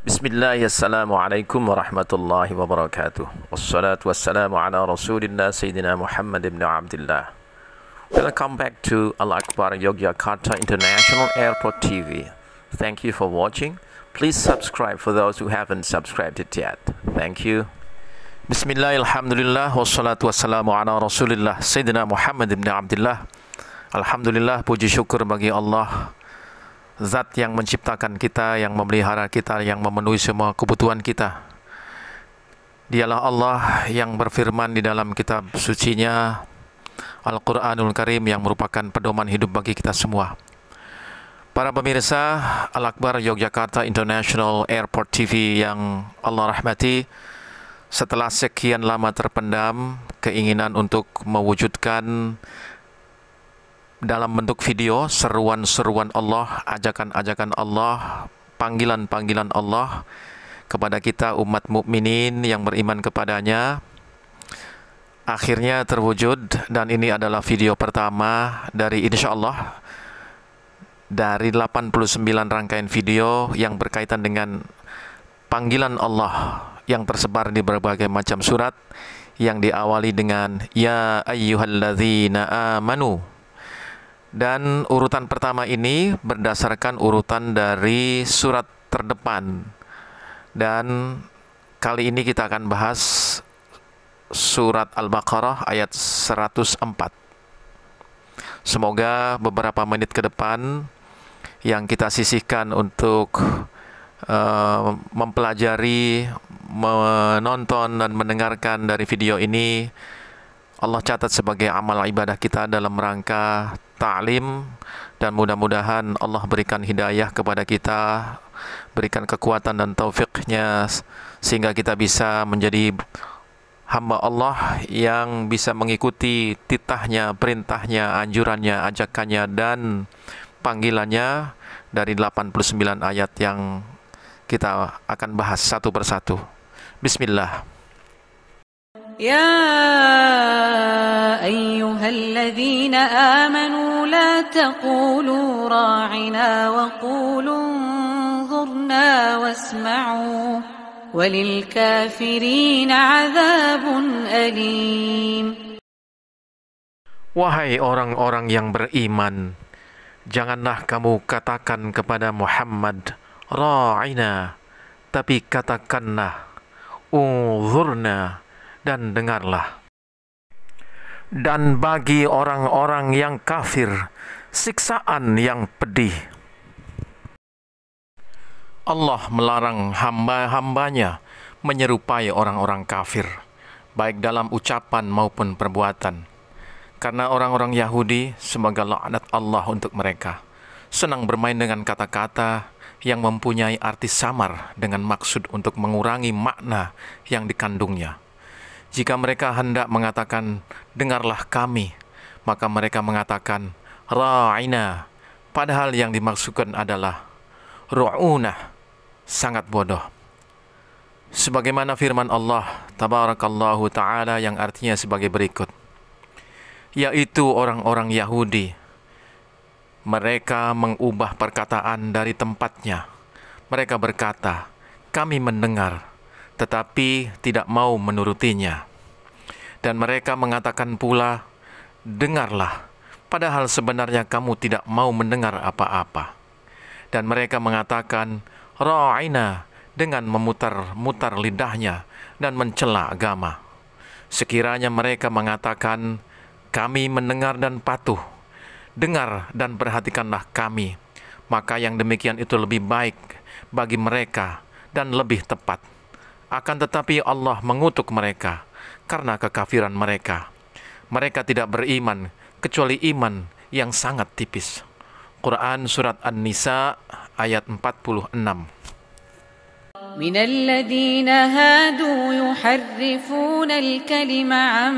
Bismillah, assalamualaikum warahmatullahi wabarakatuh. Wassalatu wassalamu ala rasulillah Sayyidina Muhammad ibn Abdullah. Welcome back to Al-Akbar Yogyakarta International Airport TV. Thank you for watching. Please subscribe for those who haven't subscribed it yet. Thank you. Bismillah, alhamdulillah, wassalatu wassalamu ala rasulillah Sayyidina Muhammad ibn Abdullah. Alhamdulillah, puji syukur bagi Allah, Zat yang menciptakan kita, yang memelihara kita, yang memenuhi semua kebutuhan kita. Dialah Allah yang berfirman di dalam kitab sucinya Al-Quranul Karim, yang merupakan pedoman hidup bagi kita semua. Para pemirsa Al-Akbar Yogyakarta International Airport TV yang Allah rahmati, setelah sekian lama terpendam keinginan untuk mewujudkan dalam bentuk video seruan-seruan Allah, ajakan-ajakan Allah, panggilan-panggilan Allah kepada kita umat mukminin yang beriman kepadanya, akhirnya terwujud. Dan ini adalah video pertama dari insyaallah dari 89 rangkaian video yang berkaitan dengan panggilan Allah yang tersebar di berbagai macam surat, yang diawali dengan ya ayyuhalladzina amanu. Dan urutan pertama ini berdasarkan urutan dari surat terdepan. Dan kali ini kita akan bahas surat Al-Baqarah ayat 104. Semoga beberapa menit ke depan yang kita sisihkan untuk mempelajari, menonton dan mendengarkan dari video ini, Allah catat sebagai amal ibadah kita dalam rangka ta'lim, dan mudah-mudahan Allah berikan hidayah kepada kita, berikan kekuatan dan taufiknya sehingga kita bisa menjadi hamba Allah yang bisa mengikuti titahnya, perintahnya, anjurannya, ajakannya dan panggilannya dari 89 ayat yang kita akan bahas satu persatu. Bismillah. يا أيها الذين آمنوا لا تقولوا راعنا وقولوا انظرنا واسمعوا وللكافرين عذاب أليم. Wahai orang-orang yang beriman, janganlah kamu katakan kepada Muhammad ra'ina, tapi katakanlah unzurna, dan dengarlah. Dan bagi orang-orang yang kafir, siksaan yang pedih. Allah melarang hamba-hambanya menyerupai orang-orang kafir, baik dalam ucapan maupun perbuatan. Karena orang-orang Yahudi, semoga laknat Allah untuk mereka, senang bermain dengan kata-kata yang mempunyai arti samar dengan maksud untuk mengurangi makna yang dikandungnya. Jika mereka hendak mengatakan, dengarlah kami, maka mereka mengatakan, ra'ina, padahal yang dimaksudkan adalah ru'una, sangat bodoh. Sebagaimana firman Allah, tabarakallahu ta'ala, yang artinya sebagai berikut, yaitu orang-orang Yahudi, mereka mengubah perkataan dari tempatnya. Mereka berkata, kami mendengar, tetapi tidak mau menurutinya. Dan mereka mengatakan pula, dengarlah, padahal sebenarnya kamu tidak mau mendengar apa-apa. Dan mereka mengatakan, ra'ina, dengan memutar-mutar lidahnya dan mencela agama. Sekiranya mereka mengatakan, kami mendengar dan patuh, dengar dan perhatikanlah kami, maka yang demikian itu lebih baik bagi mereka dan lebih tepat. Akan tetapi Allah mengutuk mereka karena kekafiran mereka. Mereka tidak beriman kecuali iman yang sangat tipis. Quran Surat An-Nisa ayat 46. من الذين هادوا يحرفون الكلم عن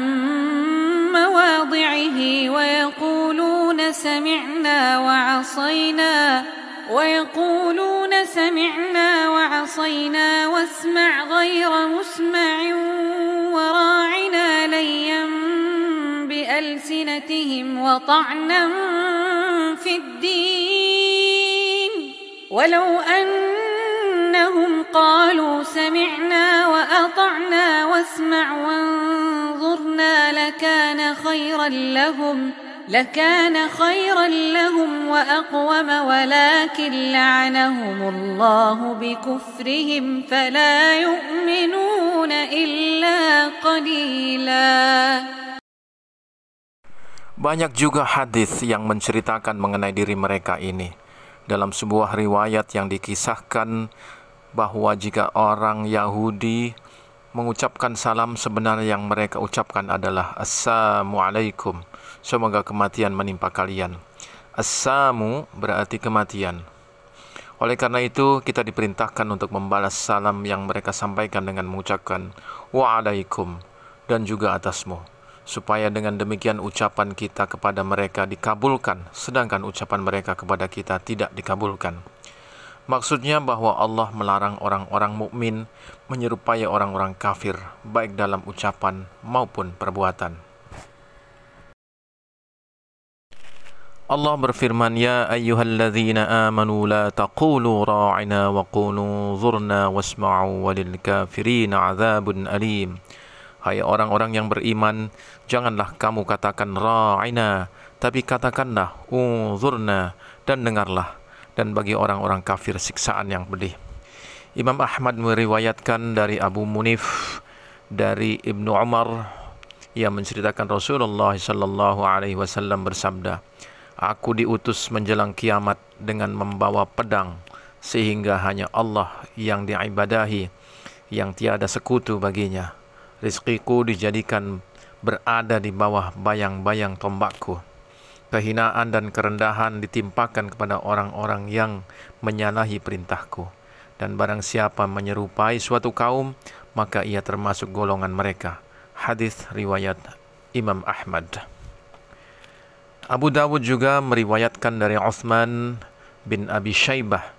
مواضعه ويقولون سمعنا وعصينا واسمع غير مسمع وراعنا ليا بألسنتهم وطعنا في الدين ولو أنهم سمعنا وأطعنا واسمع وانظرنا لكان خيرا لهم وأقوم ولكن لعنهم الله بكفرهم فلا يؤمنون إلا قليلا. Banyak juga hadis yang menceritakan mengenai diri mereka ini. Dalam sebuah riwayat yang dikisahkan bahwa jika orang Yahudi mengucapkan salam, sebenarnya yang mereka ucapkan adalah Assalamualaikum, semoga kematian menimpa kalian. Assamu berarti kematian. Oleh karena itu kita diperintahkan untuk membalas salam yang mereka sampaikan dengan mengucapkan Wa'alaikum dan juga atasmu, supaya dengan demikian ucapan kita kepada mereka dikabulkan, sedangkan ucapan mereka kepada kita tidak dikabulkan. Maksudnya bahwa Allah melarang orang-orang mukmin menyerupai orang-orang kafir, baik dalam ucapan maupun perbuatan. Allah berfirman, Ya ayyuhalladzina amanu la taqulu ra'ina wa qulu zurna wasma'u walil kafirina azabun alim. Hai orang-orang yang beriman, janganlah kamu katakan ra'ina, tapi katakanlah unzurna, dan dengarlah. Dan bagi orang-orang kafir siksaan yang pedih. Imam Ahmad meriwayatkan dari Abu Munif dari Ibnu Umar, ia menceritakan Rasulullah sallallahu alaihi wasallam bersabda, Aku diutus menjelang kiamat dengan membawa pedang, sehingga hanya Allah yang diibadahi, yang tiada sekutu baginya. Rizkiku dijadikan berada di bawah bayang-bayang tombakku. Kehinaan dan kerendahan ditimpakan kepada orang-orang yang menyalahi perintahku. Dan barang siapa menyerupai suatu kaum, maka ia termasuk golongan mereka. Hadis riwayat Imam Ahmad. Abu Dawud juga meriwayatkan dari Uthman bin Abi Syaibah,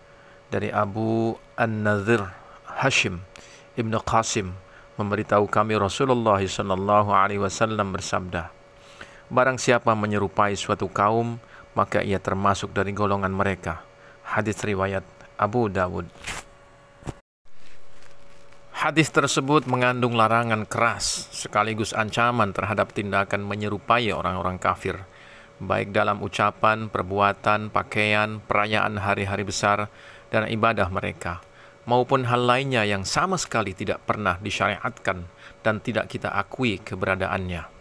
dari Abu An-Nadhir Hashim Ibn Qasim, memberitahu kami Rasulullah SAW bersabda, Barang siapa menyerupai suatu kaum, maka ia termasuk dari golongan mereka. Hadis riwayat Abu Dawud. Hadis tersebut mengandung larangan keras sekaligus ancaman terhadap tindakan menyerupai orang-orang kafir, baik dalam ucapan, perbuatan, pakaian, perayaan hari-hari besar, dan ibadah mereka, maupun hal lainnya yang sama sekali tidak pernah disyariatkan dan tidak kita akui keberadaannya.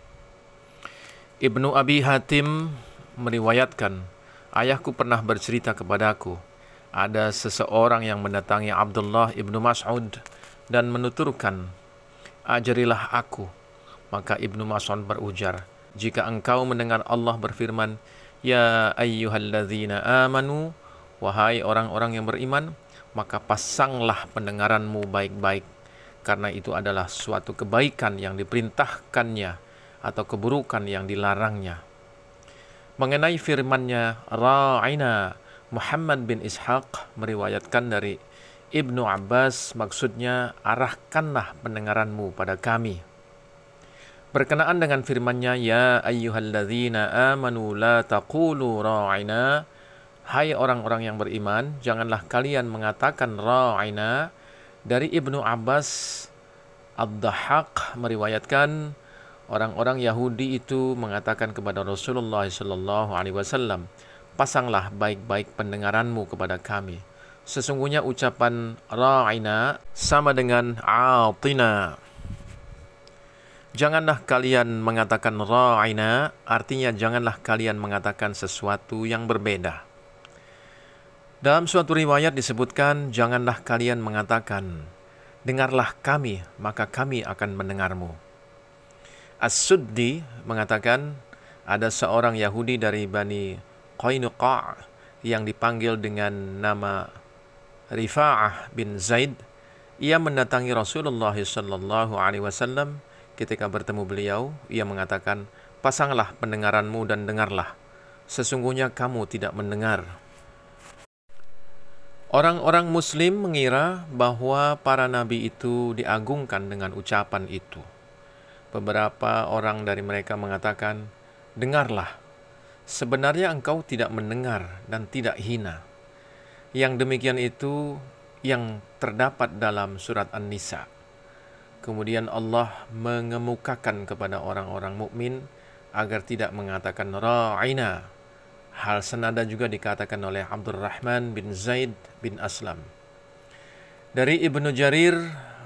Ibnu Abi Hatim meriwayatkan, ayahku pernah bercerita kepadaku, ada seseorang yang mendatangi Abdullah ibnu Mas'ud dan menuturkan, ajarilah aku. Maka Ibnu Mas'ud berujar, jika engkau mendengar Allah berfirman, Ya ayyuhalladzina amanu, wahai orang-orang yang beriman, maka pasanglah pendengaranmu baik-baik, karena itu adalah suatu kebaikan yang diperintahkannya atau keburukan yang dilarangnya. Mengenai firman-Nya ra'ina, Muhammad bin Ishaq meriwayatkan dari Ibnu Abbas, maksudnya arahkanlah pendengaranmu pada kami. Berkenaan dengan firman-Nya, Ya ayyuhalladzina amanu la taqulu ra'ina, hai orang-orang yang beriman, janganlah kalian mengatakan ra'ina. Dari Ibnu Abbas, Ad-Dhahhak meriwayatkan, orang-orang Yahudi itu mengatakan kepada Rasulullah SAW, pasanglah baik-baik pendengaranmu kepada kami. Sesungguhnya ucapan ra'ina sama dengan a'tina. Janganlah kalian mengatakan ra'ina, artinya janganlah kalian mengatakan sesuatu yang berbeda. Dalam suatu riwayat disebutkan, janganlah kalian mengatakan, dengarlah kami, maka kami akan mendengarmu. As-Suddi mengatakan, ada seorang Yahudi dari Bani Qainuqa' yang dipanggil dengan nama Rifa'ah bin Zaid. Ia mendatangi Rasulullah SAW. Ketika bertemu beliau, ia mengatakan, pasanglah pendengaranmu dan dengarlah. Sesungguhnya kamu tidak mendengar. Orang-orang Muslim mengira bahwa para nabi itu diagungkan dengan ucapan itu. Beberapa orang dari mereka mengatakan, dengarlah, sebenarnya engkau tidak mendengar dan tidak hina. Yang demikian itu yang terdapat dalam surat An-Nisa. Kemudian Allah mengemukakan kepada orang-orang mukmin agar tidak mengatakan ra'ina. Hal senada juga dikatakan oleh Abdurrahman bin Zaid bin Aslam. Dari Ibnu Jarir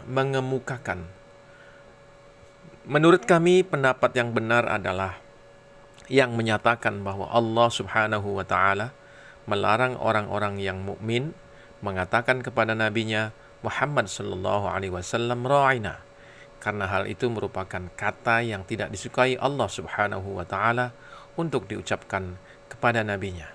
mengemukakan, menurut kami pendapat yang benar adalah yang menyatakan bahwa Allah Subhanahu wa taala melarang orang-orang yang mukmin mengatakan kepada nabinya Muhammad sallallahu alaihi wasallam ra'ina, karena hal itu merupakan kata yang tidak disukai Allah Subhanahu wa taala untuk diucapkan kepada nabinya.